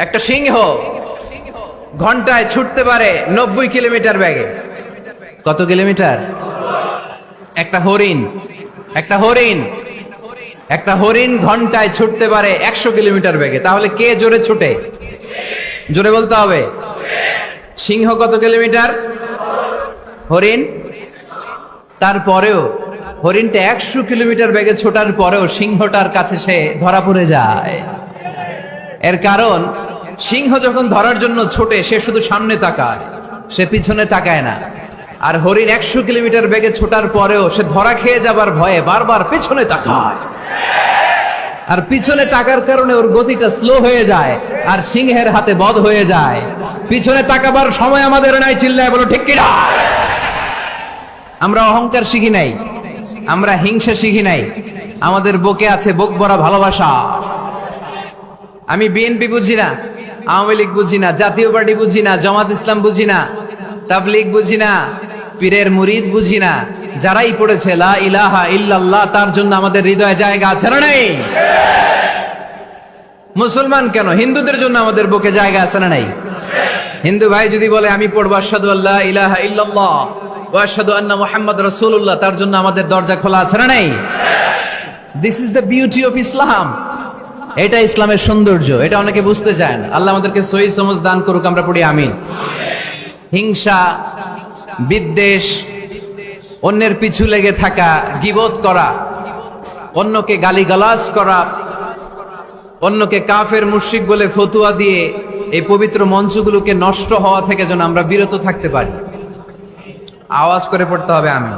একটা সিংহ ঘন্টায় ছুটতে পারে 90 কিলোমিটার বেগে। কত কিলোমিটার? একটা হরিণ ঘন্টায় ছুটতে পারে 100 কিলোমিটার বেগে। তাহলে কে জোরে ছুটে? জোরে বলতে হবে। সিংহ কত কিলোমিটার? হরিণ। তারপরেও হরিণটা 100 কিলোমিটার বেগে ছোটার পরেও সিংহটার কাছে সে ধরা পড়ে যায়। এর কারণ সিংহ যখন ধরার জন্য ছোটে সে শুধু সামনে তাকায়, সে পিছনে তাকায় না। আর হরিণ 100 কিলোমিটার বেগে ছোটার পরেও সে ধরা খেয়ে যাবার ভয়ে বারবার পেছনে তাকায়। আর পিছনে তাকার কারণে ওর গতিটা স্লো হয়ে যায় আর সিংহের হাতে বধ হয়ে যায়। পিছনে তাকাবার সময় আমাদের নাই, চিল্লায় বলো ঠিক কিনা? আমরা অহংকার শিখি নাই, আমরা হিংসা শিখি নাই, আমাদের বুকে আছে বুক ভরা ভালোবাসা। আমি বিএনপি বুঝি না, আওয়ামী লীগ বুঝি না, জাতীয় পার্টি বুঝি না, জামাত ইসলাম বুঝি না, তাবলীগ বুঝি না, পীরের মুরিদ বুঝি না। যারাই পড়েছে লা ইলাহা ইল্লাল্লাহ তার জন্য আমাদের হৃদয়ে জায়গা আছে না নাই? মুসলমান কেন, হিন্দুদের জন্য আমাদের বুকে জায়গা আছে না নাই? হিন্দু ভাই যদি বলে আমি পড়বো আশহাদু আল্লা ইলাহা ইল্লাল্লাহ ওয়া আশহাদু আন্না মুহাম্মাদ রাসূলুল্লাহ, তার জন্য আমাদের দরজা খোলা আছে না নাই? This is the beauty of Islam. এটা ইসলামের সৌন্দর্য, এটা অনেকে বুঝতে চায় না। আল্লাহ আমাদেরকে সহি সমঝ দান করুক, আমরা পড়ি আমিন। হিংসা, বিদ্বেষ, অন্যের পিছু লেগে থাকা, গীবত করা, অন্যকে গালিগালাজ করা, অন্যকে কাফের মুশরিক বলে ফতুয়া দিয়ে এই পবিত্র মঞ্চগুলোকে নষ্ট হওয়া থেকে যেন আমরা বিরত থাকতে পারি। আওয়াজ করে পড়তে হবে আমিন।